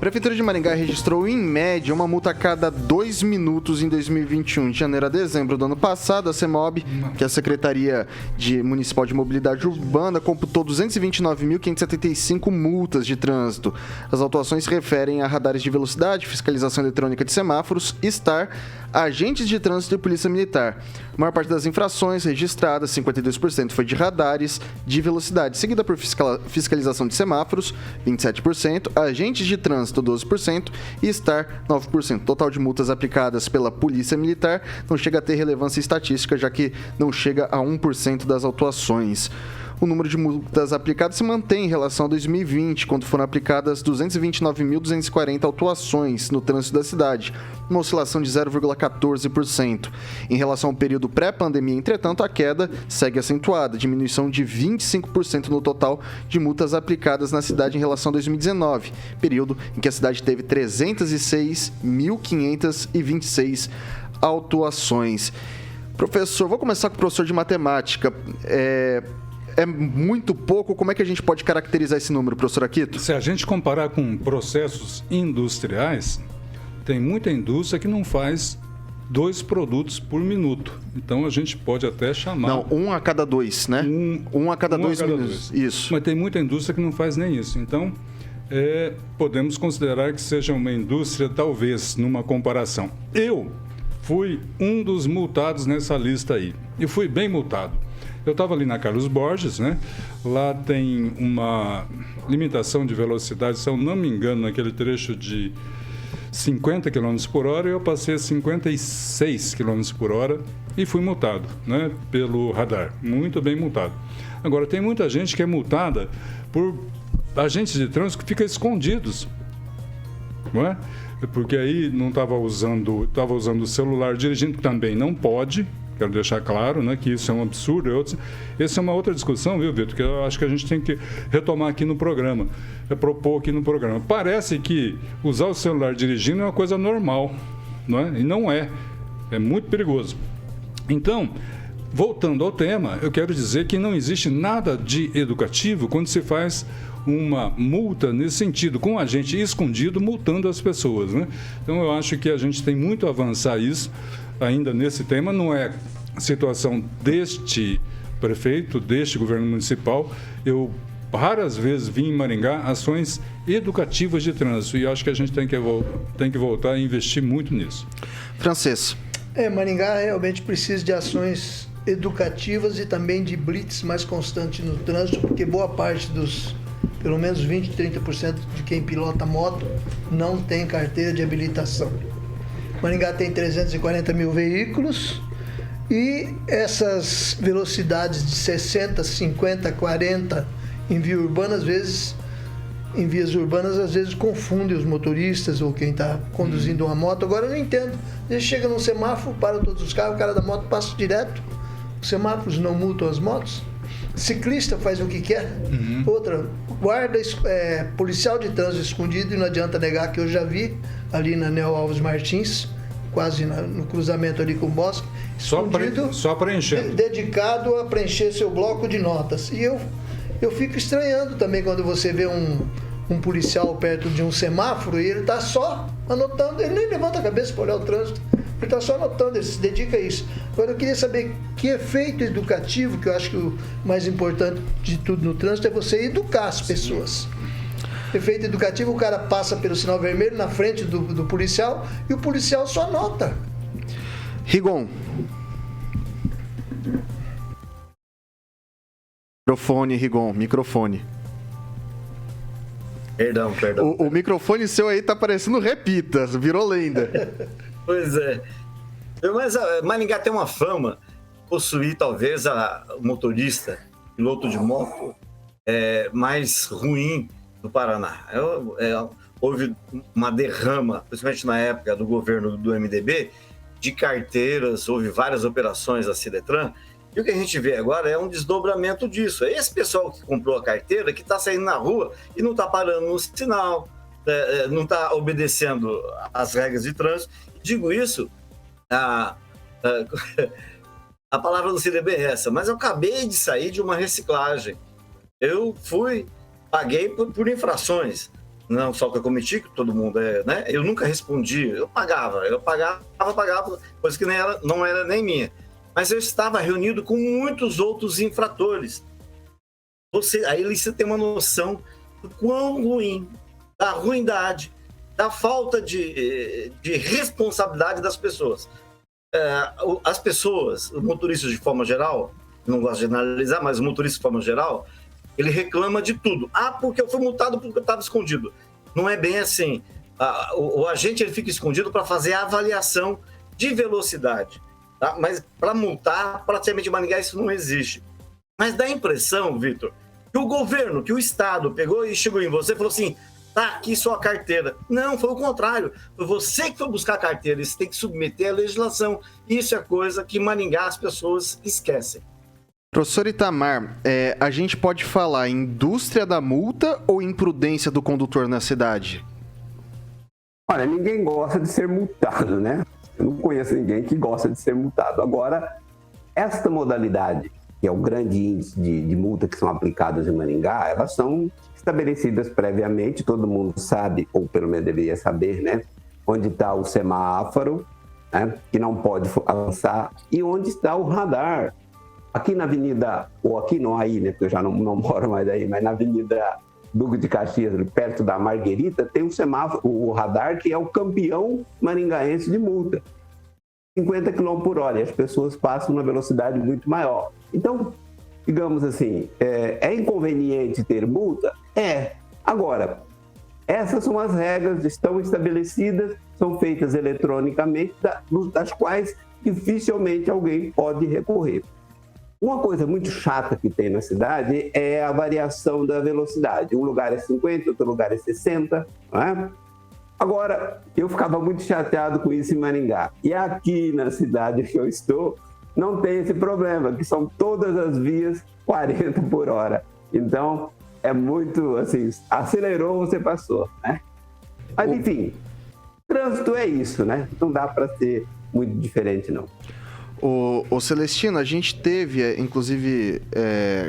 A Prefeitura de Maringá registrou, em média, uma multa a cada 2 minutos em 2021. De janeiro a dezembro do ano passado, a CEMOB, que é a Secretaria Municipal de Mobilidade Urbana, computou 229.575 multas de trânsito. As autuações se referem a radares de velocidade, fiscalização eletrônica de semáforos, STAR, agentes de trânsito e polícia militar. A maior parte das infrações registradas, 52%, foi de radares de velocidade, seguida por fiscalização de semáforos, 27%, agentes de trânsito, 12%, e STAR, 9%. O total de multas aplicadas pela Polícia Militar não chega a ter relevância estatística, já que não chega a 1% das autuações. O número de multas aplicadas se mantém em relação a 2020, quando foram aplicadas 229.240 autuações no trânsito da cidade, uma oscilação de 0,14%. Em relação ao período pré-pandemia, entretanto, a queda segue acentuada, diminuição de 25% no total de multas aplicadas na cidade em relação a 2019, período em que a cidade teve 306.526 autuações. Professor, vou começar com o professor de matemática. É muito pouco? Como é que a gente pode caracterizar esse número, professor Aquito? Se a gente comparar com processos industriais, tem muita indústria que não faz 2 produtos por minuto. Então, a gente pode até chamar... Não, 1 a cada 2, né? 1 a cada 2 minutos. Isso. Mas tem muita indústria que não faz nem isso. Então, podemos considerar que seja uma indústria, talvez, numa comparação. Eu fui um dos multados nessa lista aí. E fui bem multado. Eu estava ali na Carlos Borges, né? Lá tem uma limitação de velocidade, se eu não me engano, naquele trecho de 50 km por hora, eu passei a 56 km por hora e fui multado, né? Pelo radar. Muito bem multado. Agora, tem muita gente que é multada por agentes de trânsito que ficam escondidos, não é? Porque aí não estava usando o celular dirigindo, também não pode. Quero deixar claro, né, que isso é um absurdo. Essa é uma outra discussão, viu, Vitor, que eu acho que a gente tem que retomar aqui no programa, propor aqui no programa. Parece que usar o celular dirigindo é uma coisa normal, não é? E não é. É muito perigoso. Então, voltando ao tema, eu quero dizer que não existe nada de educativo quando se faz uma multa nesse sentido, com um agente escondido multando as pessoas, né? Então, eu acho que a gente tem muito a avançar isso ainda nesse tema. Não é situação deste prefeito, deste governo municipal. Eu raras vezes vi em Maringá ações educativas de trânsito e acho que a gente tem que voltar a investir muito nisso. Francês. Maringá realmente precisa de ações educativas e também de blitz mais constante no trânsito, porque boa parte dos, pelo menos 20, 30% de quem pilota moto não tem carteira de habilitação. Maringá tem 340 mil veículos e essas velocidades de 60, 50, 40 em vias urbanas, às vezes confundem os motoristas ou quem está conduzindo uma moto. Agora eu não entendo. Ele chega num semáforo, para todos os carros, o cara da moto passa direto. Os semáforos não multam as motos. Ciclista faz o que quer. Outra, guarda, policial de trânsito escondido, e não adianta negar que eu já vi ali na Neo Alves Martins, quase no cruzamento ali com o Bosque, escondido, só preenchendo. Dedicado a preencher seu bloco de notas. E eu fico estranhando também quando você vê um policial perto de um semáforo e ele está só anotando, ele nem levanta a cabeça para olhar o trânsito, ele está só anotando, ele se dedica a isso. Agora eu queria saber que efeito educativo, que eu acho que o mais importante de tudo no trânsito é você educar as pessoas. Efeito educativo, o cara passa pelo sinal vermelho na frente do policial e o policial só anota. Rigon. Microfone, Rigon, microfone. Perdão. O microfone seu aí tá parecendo repita, virou lenda. Pois é. Mas Maringá tem uma fama de possuir talvez o motorista, piloto de moto mais ruim do Paraná. Houve uma derrama, principalmente na época do governo do MDB, de carteiras, houve várias operações da Cidetran, e o que a gente vê agora é um desdobramento disso. É esse pessoal que comprou a carteira que está saindo na rua e não está parando no sinal, não está obedecendo às regras de trânsito. Digo isso, a palavra não seria bem essa, mas eu acabei de sair de uma reciclagem. Eu paguei por infrações. não só que eu cometi, que todo mundo né? Eu nunca respondi, eu pagava, coisa que não era nem minha. Mas eu estava reunido com muitos outros infratores. Aí você tem uma noção do quão ruim, da ruindade, da falta de responsabilidade das pessoas. As pessoas, os motoristas de forma geral, não gosto de generalizar, mas o motorista de forma geral, ele reclama de tudo. Porque eu fui multado porque eu estava escondido. Não é bem assim. O agente ele fica escondido para fazer a avaliação de velocidade. Tá? Mas para multar, praticamente em Maringá, isso não existe. Mas dá a impressão, Vitor, que o governo, que o Estado pegou e chegou em você e falou assim, tá aqui sua carteira. Não, foi o contrário. Foi você que foi buscar a carteira. Você tem que submeter a legislação. Isso é coisa que em Maringá as pessoas esquecem. Professor Itamar, a gente pode falar indústria da multa ou imprudência do condutor na cidade? Olha, ninguém gosta de ser multado, né? Eu não conheço ninguém que gosta de ser multado. Agora, esta modalidade, que é o grande índice de multa que são aplicadas em Maringá, elas são estabelecidas previamente, todo mundo sabe, ou pelo menos deveria saber, né? Onde está o semáforo, né? Que não pode avançar, e onde está o radar. Aqui na avenida, ou aqui não aí, né, porque eu já não moro mais aí, mas na avenida Duque de Caxias, perto da Marguerita, tem um semáforo, o radar, que é o campeão maringaense de multa. 50 km por hora, e as pessoas passam numa velocidade muito maior. Então, digamos assim, é inconveniente ter multa? É. Agora, essas são as regras, estão estabelecidas, são feitas eletronicamente, das quais dificilmente alguém pode recorrer. Uma coisa muito chata que tem na cidade é a variação da velocidade. Um lugar é 50, outro lugar é 60, não é? Agora, eu ficava muito chateado com isso em Maringá. E aqui na cidade que eu estou, não tem esse problema, que são todas as vias 40 por hora. Então, é muito, assim, acelerou, você passou, né? Mas, enfim, trânsito é isso, né? Não dá para ser muito diferente, não. O Celestino, a gente teve, inclusive,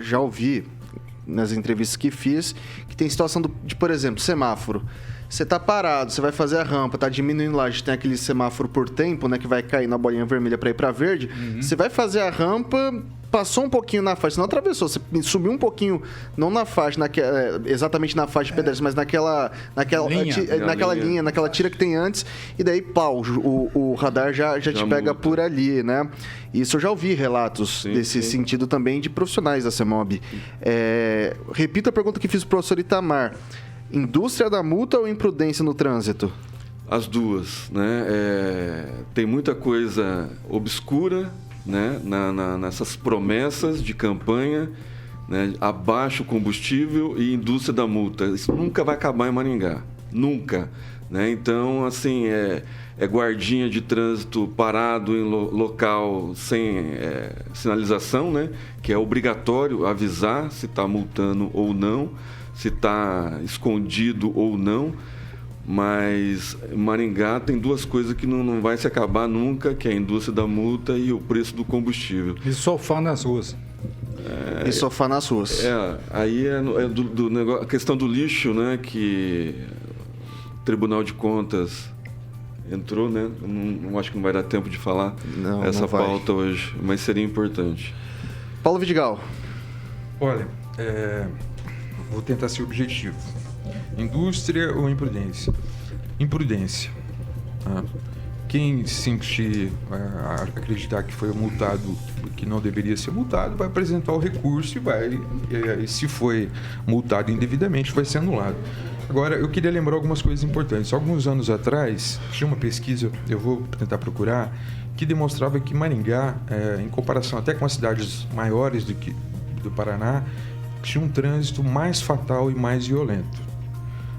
já ouvi nas entrevistas que fiz, que tem situação de, por exemplo, semáforo. Você tá parado, você vai fazer a rampa, tá diminuindo lá, a gente tem aquele semáforo por tempo, né, que vai cair na bolinha vermelha para ir para verde. Você vai fazer a rampa, passou um pouquinho na faixa, não atravessou, você subiu um pouquinho, não na faixa, exatamente na faixa de pedestre, mas naquela linha, naquela tira que tem antes, e daí, pau, o radar já te pega por ali, né? Isso eu já ouvi relatos desse sentido também de profissionais da CEMOB. Repito a pergunta que fiz pro professor Itamar. Indústria da multa ou imprudência no trânsito? As duas, né? Tem muita coisa obscura, né? Nessas promessas de campanha, né? Abaixo o combustível e indústria da multa. Isso nunca vai acabar em Maringá, nunca, né? Então, assim, guardinha de trânsito parado em local sem sinalização, né? Que é obrigatório avisar se está multando ou não, se está escondido ou não, mas Maringá tem duas coisas que não vai se acabar nunca, que é a indústria da multa e o preço do combustível. E sofá nas ruas. E sofá nas ruas. Aí do negócio, a questão do lixo, né, que o Tribunal de Contas entrou, né? Não acho que não vai dar tempo de falar essa pauta hoje, mas seria importante. Paulo Vidigal. Olha, vou tentar ser objetivo. Indústria ou imprudência? Imprudência. Quem sentir, acreditar que foi multado, que não deveria ser multado, vai apresentar o recurso e se foi multado indevidamente, vai ser anulado. Agora, eu queria lembrar algumas coisas importantes. Alguns anos atrás, tinha uma pesquisa, eu vou tentar procurar, que demonstrava que Maringá, em comparação até com as cidades maiores do Paraná, tinha um trânsito mais fatal e mais violento,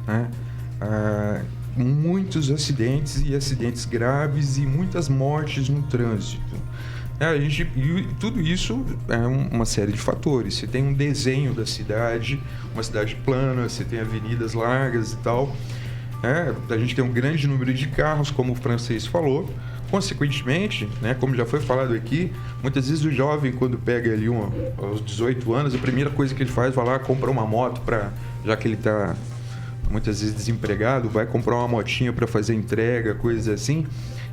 né? Muitos acidentes e acidentes graves e muitas mortes no trânsito. E tudo isso é uma série de fatores. Você tem um desenho da cidade, uma cidade plana, você tem avenidas largas e tal. A gente tem um grande número de carros, como o francês falou. Consequentemente, né, como já foi falado aqui, muitas vezes o jovem, quando pega ali aos 18 anos, a primeira coisa que ele faz, vai lá, compra uma moto, já que ele está muitas vezes desempregado, vai comprar uma motinha para fazer entrega, coisas assim,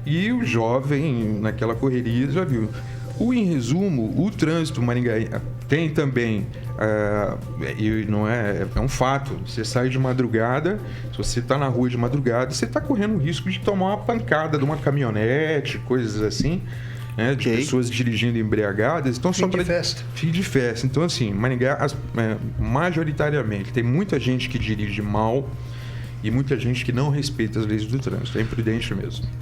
e o jovem, naquela correria, já viu. Em resumo, o trânsito Maringá tem também, e não é um fato, você sai de madrugada, se você está na rua de madrugada, você está correndo o risco de tomar uma pancada de uma caminhonete, coisas assim, né, de pessoas dirigindo embriagadas. Então, Fim de festa. Fim de festa. Então, assim, Maringá, majoritariamente, tem muita gente que dirige mal e muita gente que não respeita as leis do trânsito. É imprudente mesmo.